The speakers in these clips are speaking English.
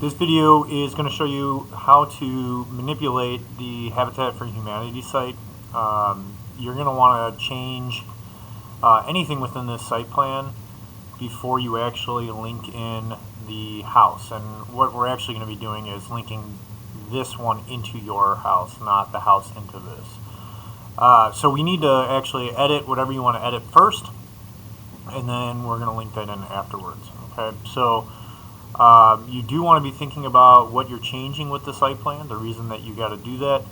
This video is going to show you how to manipulate the Habitat for Humanity site. You're going to want to change anything within this site plan before you actually link in the house. And what we're actually going to be doing is linking this one into your house, not the house into this. So we need to actually edit whatever you want to edit first, and then we're going to link that in afterwards. Okay, so you do want to be thinking about what you're changing with the site plan. The reason that you got to do that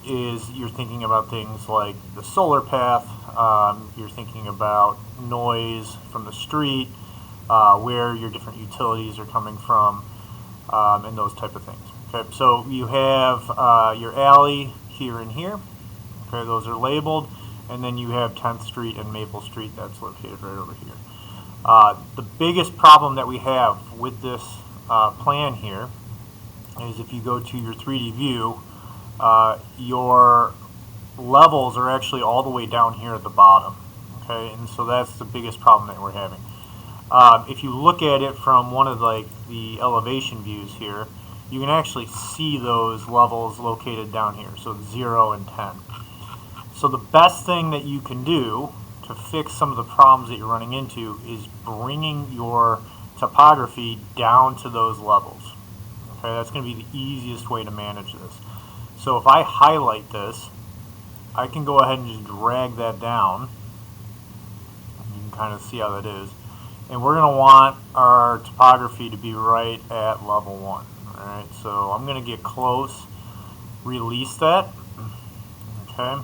is you're thinking about things like the solar path, you're thinking about noise from the street, where your different utilities are coming from, and those type of things. Okay, so you have your alley here and here. Okay, those are labeled, and then you have 10th Street and Maple Street that's located right over here. The biggest problem that we have with this plan here is if you go to your 3D view, your levels are actually all the way down here at the bottom. Okay, and so that's the biggest problem that we're having. If you look at it from one of the elevation views here, you can actually see those levels located down here, so 0 and 10. So the best thing that you can do to fix some of the problems that you're running into is bringing your topography down to those levels. Okay, that's going to be the easiest way to manage this. So if I highlight this, I can go ahead and just drag that down. You can kind of see how that is. And we're going to want our topography to be right at level 1. Alright, so I'm going to get close, release that. Okay.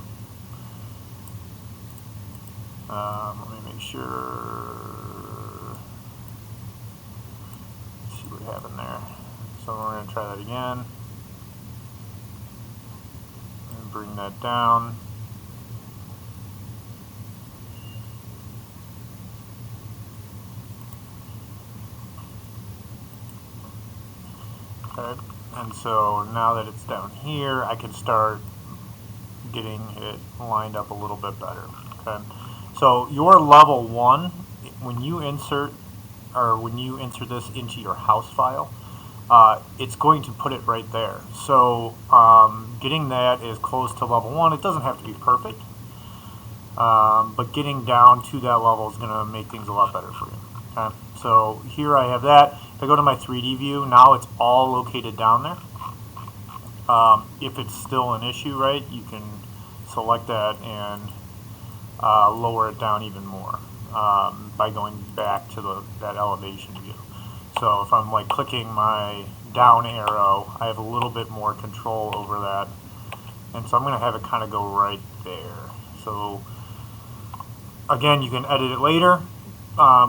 Let me make sure. Let's see what happened there. So we're going to try that again. And bring that down. Okay. And so now that it's down here, I can start getting it lined up a little bit better. Okay. So your level 1, when you insert this into your house file, it's going to put it right there. So getting that as close to level 1, it doesn't have to be perfect, but getting down to that level is going to make things a lot better for you. Okay. So here I have that. If I go to my 3D view, now it's all located down there. If it's still an issue, right, you can select that and lower it down even more by going back to that elevation view. So if I'm clicking my down arrow, I have a little bit more control over that, and so I'm going to have it kind of go right there. So again, you can edit it later.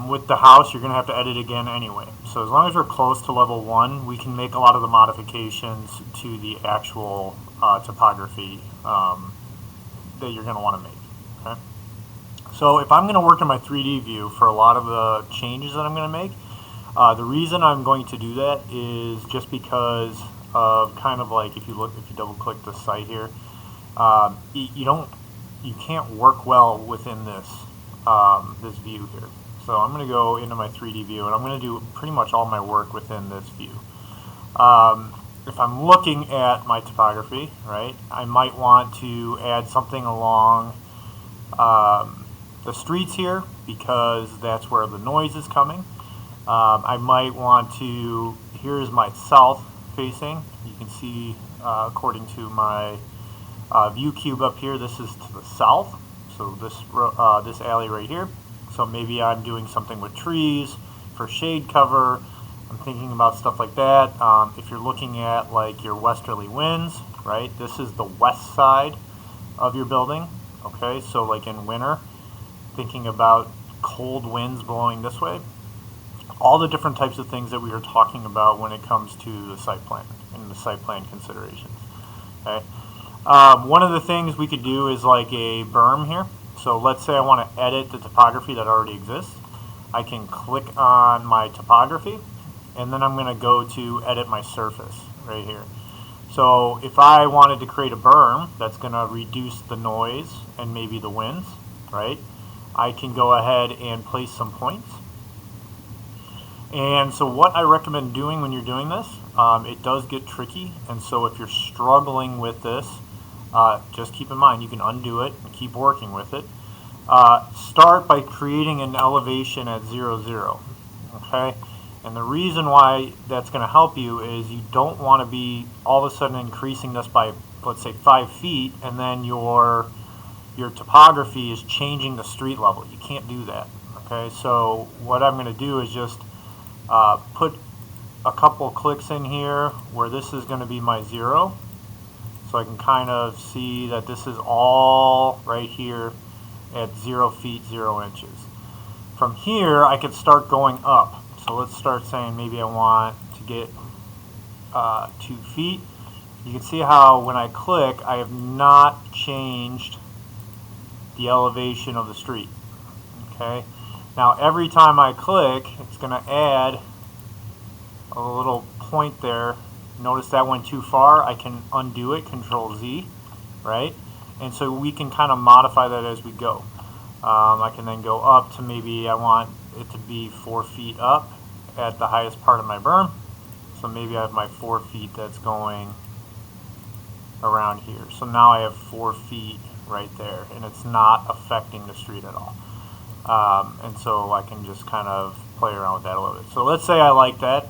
With the house, you're going to have to edit again anyway. So as long as we're close to level 1, we can make a lot of the modifications to the actual topography that you're going to want to make. Okay? So if I'm going to work in my 3D view for a lot of the changes that I'm going to make, the reason I'm going to do that is just because of kind of if you double click the site here, you can't work well within this this view here. So I'm going to go into my 3D view, and I'm going to do pretty much all my work within this view. If I'm looking at my topography, right, I might want to add something along the streets here because that's where the noise is coming. I might want to, here's my south facing. You can see according to my view cube up here, this is to the south. So this alley right here. So maybe I'm doing something with trees for shade cover. I'm thinking about stuff like that. If you're looking at your westerly winds, right, this is the west side of your building. Okay, so in winter, thinking about cold winds blowing this way. All the different types of things that we are talking about when it comes to the site plan and the site plan considerations. Okay. One of the things we could do is a berm here. So let's say I want to edit the topography that already exists. I can click on my topography, and then I'm going to go to edit my surface right here. So if I wanted to create a berm that's going to reduce the noise and maybe the winds, right, I can go ahead and place some points. And so what I recommend doing when you're doing this, it does get tricky, and so if you're struggling with this, just keep in mind you can undo it and keep working with it. Start by creating an elevation at 0, 0. Okay? And the reason why that's going to help you is you don't want to be all of a sudden increasing this by, let's say, 5 feet, and then your topography is changing the street level. You can't do that. Okay? So what I'm going to do is just put a couple clicks in here where this is going to be my 0. So I can kind of see that this is all right here at 0 feet, 0 inches. From here, I could start going up. So let's start saying maybe I want to get 2 feet. You can see how when I click, I have not changed the elevation of the street. Okay. Now every time I click, it's going to add a little point there. Notice that went too far. I can undo it, Control Z, right? And so we can kind of modify that as we go. I can then go up to maybe I want it to be 4 feet up at the highest part of my berm. So maybe I have my 4 feet that's going around here. So now I have 4 feet right there, and it's not affecting the street at all. And so I can just kind of play around with that a little bit. So let's say I like that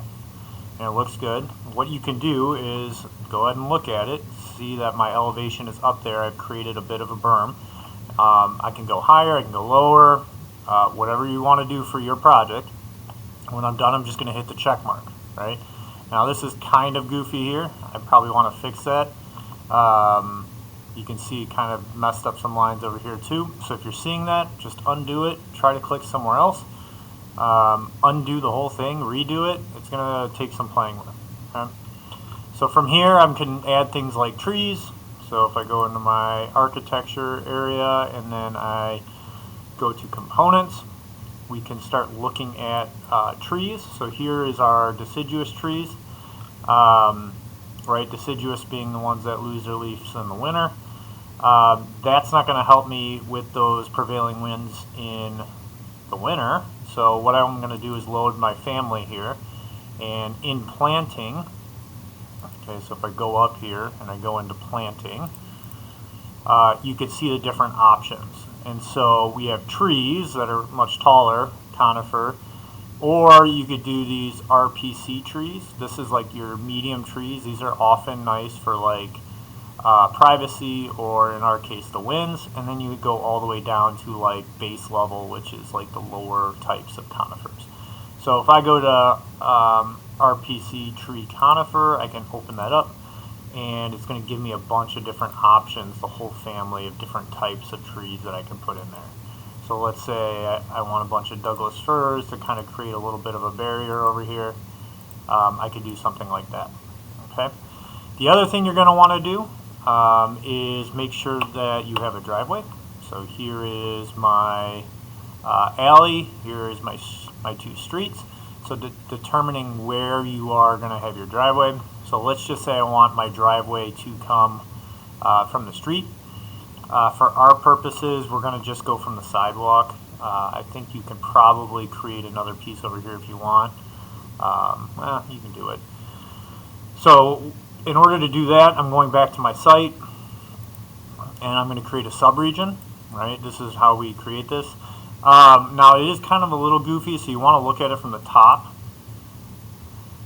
and it looks good. What you can do is go ahead and look at it, see that my elevation is up there. I've created a bit of a berm. I can go higher, I can go lower, whatever you want to do for your project. When I'm done, I'm just going to hit the check mark, right? Now this is kind of goofy here. I probably want to fix that. You can see it kind of messed up some lines over here too. So if you're seeing that, just undo it, try to click somewhere else. Undo the whole thing, redo it. It's going to take some playing with. Okay? So from here, I can add things like trees. So if I go into my architecture area and then I go to components, we can start looking at trees. So here is our deciduous trees, right? Deciduous being the ones that lose their leaves in the winter. That's not going to help me with those prevailing winds in the winter. So what I'm going to do is load my family here, and in planting, okay, so if I go up here and I go into planting, you can see the different options. And so we have trees that are much taller, conifer, or you could do these RPC trees. This is like your medium trees. These are often nice for like privacy, or in our case the winds, and then you would go all the way down to like base level, which is like the lower types of conifers. So if I go to RPC tree conifer, I can open that up, and it's going to give me a bunch of different options, the whole family of different types of trees that I can put in there. So let's say I want a bunch of Douglas firs to kind of create a little bit of a barrier over here. I could do something like that. Okay. The other thing you're going to want to do is make sure that you have a driveway. So here is my alley, here is my 2 streets. So determining where you are going to have your driveway. So let's just say I want my driveway to come from the street. For our purposes, we're going to just go from the sidewalk. I think you can probably create another piece over here if you want. You can do it. So in order to do that, I'm going back to my site, and I'm going to create a subregion, right? This is how we create this. Now, it is kind of a little goofy, so you want to look at it from the top.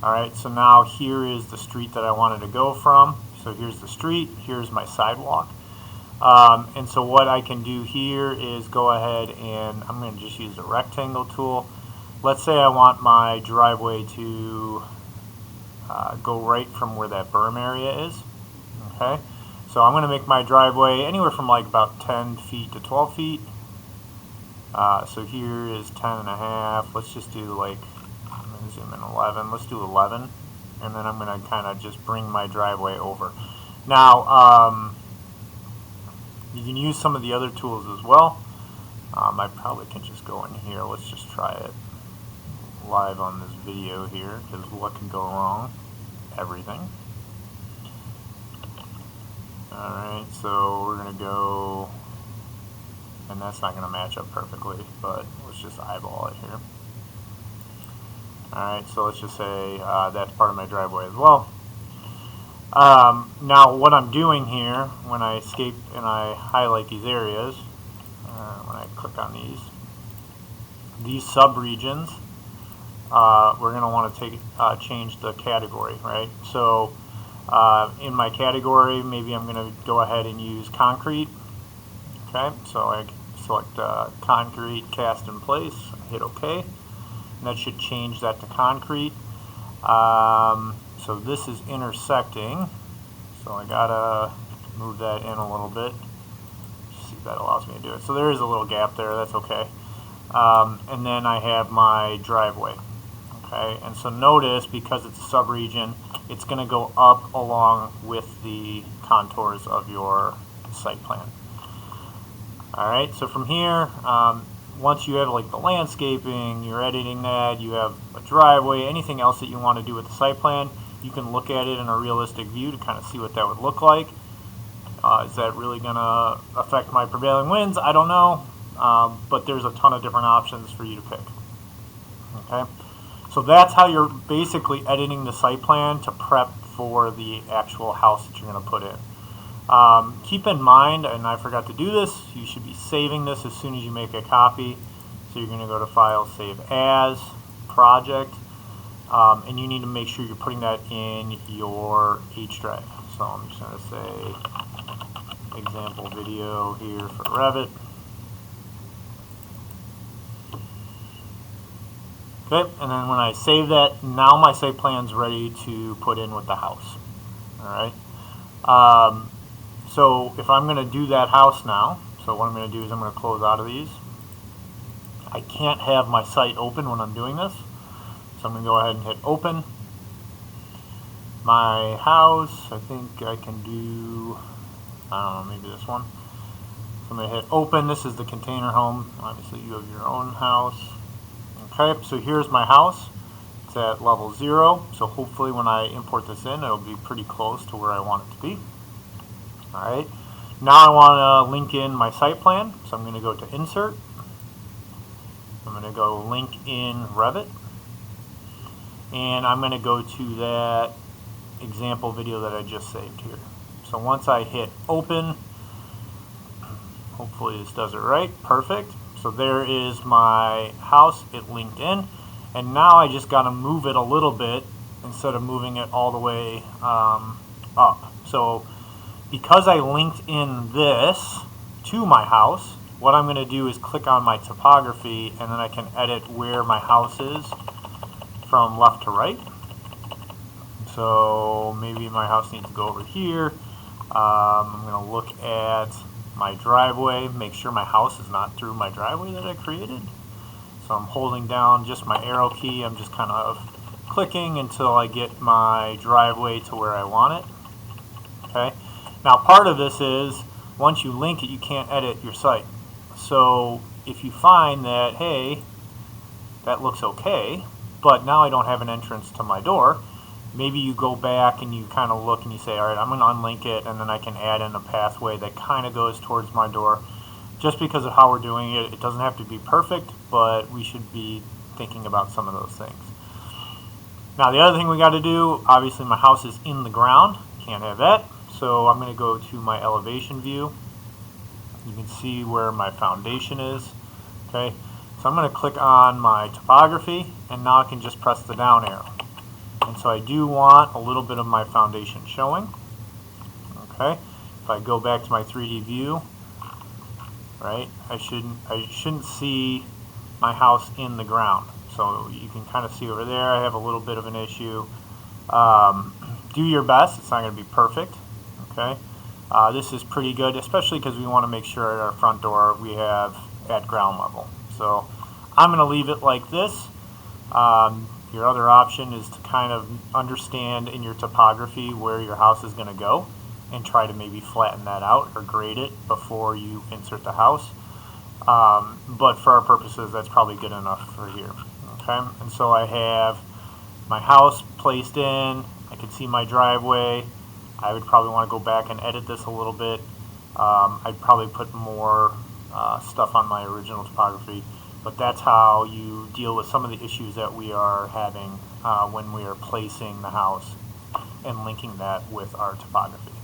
All right, so now here is the street that I wanted to go from. So here's the street, here's my sidewalk. And so what I can do here is go ahead and I'm going to just use the rectangle tool. Let's say I want my driveway to go right from where that berm area is. Okay, so I'm going to make my driveway anywhere from like about 10 feet to 12 feet. So here is 10.5. Let's just do like, I'm going to zoom in 11. Let's do 11, and then I'm going to kind of just bring my driveway over. Now, you can use some of the other tools as well. I probably can just go in here. Let's just try it live on this video here, because what can go wrong? Everything. Alright, so we're going to go, and that's not going to match up perfectly, but let's just eyeball it here. Alright, so let's just say that's part of my driveway as well. Now what I'm doing here, when I escape and I highlight these areas, when I click on these subregions, we're going to want to change the category, right? So in my category, maybe I'm going to go ahead and use concrete. Okay, so I select concrete cast in place, hit OK, and that should change that to concrete. So this is intersecting, so I gotta move that in a little bit. See if that allows me to do it. So there is a little gap there, that's okay. And then I have my driveway. Okay, and so notice, because it's a subregion, it's going to go up along with the contours of your site plan. Alright, so from here, once you have like the landscaping, you're editing that, you have a driveway, anything else that you want to do with the site plan, you can look at it in a realistic view to kind of see what that would look like. Is that really going to affect my prevailing winds? I don't know, but there's a ton of different options for you to pick. Okay. So that's how you're basically editing the site plan to prep for the actual house that you're going to put in. Keep in mind, and I forgot to do this, you should be saving this as soon as you make a copy. So you're going to go to File, Save As, Project, and you need to make sure you're putting that in your H drive. So I'm just going to say example video here for Revit. Okay, and then when I save that, now my site plan's ready to put in with the house. Alright, so if I'm going to do that house now, so what I'm going to do is I'm going to close out of these. I can't have my site open when I'm doing this, so I'm going to go ahead and hit open. My house, I think I can do, I don't know, maybe this one. So I'm going to hit open. This is the container home. Obviously you have your own house. Okay, so here's my house. It's at level 0, so hopefully when I import this in, it'll be pretty close to where I want it to be. Alright, now I want to link in my site plan, so I'm going to go to Insert. I'm going to go Link in Revit, and I'm going to go to that example video that I just saved here. So once I hit Open, hopefully this does it right, perfect. So there is my house, it linked in, and now I just got to move it a little bit instead of moving it all the way up. So because I linked in this to my house, what I'm going to do is click on my topography, and then I can edit where my house is from left to right. So maybe my house needs to go over here. I'm going to look at my driveway, make sure my house is not through my driveway that I created. So I'm holding down just my arrow key. I'm just kind of clicking until I get my driveway to where I want it. Okay. Now part of this is, once you link it, you can't edit your site. So if you find that, hey, that looks okay, but now I don't have an entrance to my door, maybe you go back and you kind of look and you say, all right, I'm going to unlink it, and then I can add in a pathway that kind of goes towards my door. Just because of how we're doing it, it doesn't have to be perfect, but we should be thinking about some of those things. Now the other thing we got to do, obviously my house is in the ground, can't have that, so I'm going to go to my elevation view. You can see where my foundation is. Okay, so I'm going to click on my topography, and now I can just press the down arrow. And so I do want a little bit of my foundation showing. Okay, if I go back to my 3D view, right, I shouldn't see my house in the ground. So you can kind of see over there I have a little bit of an issue. Do your best. It's not going to be perfect. Okay, this is pretty good, especially because we want to make sure at our front door we have at ground level. So I'm going to leave it like this. Your other option is to kind of understand in your topography where your house is going to go and try to maybe flatten that out or grade it before you insert the house. But for our purposes, that's probably good enough for here. Okay, and so I have my house placed in. I can see my driveway. I would probably want to go back and edit this a little bit. I'd probably put more stuff on my original topography. but that's how you deal with some of the issues that we are having when we are placing the house and linking that with our topography.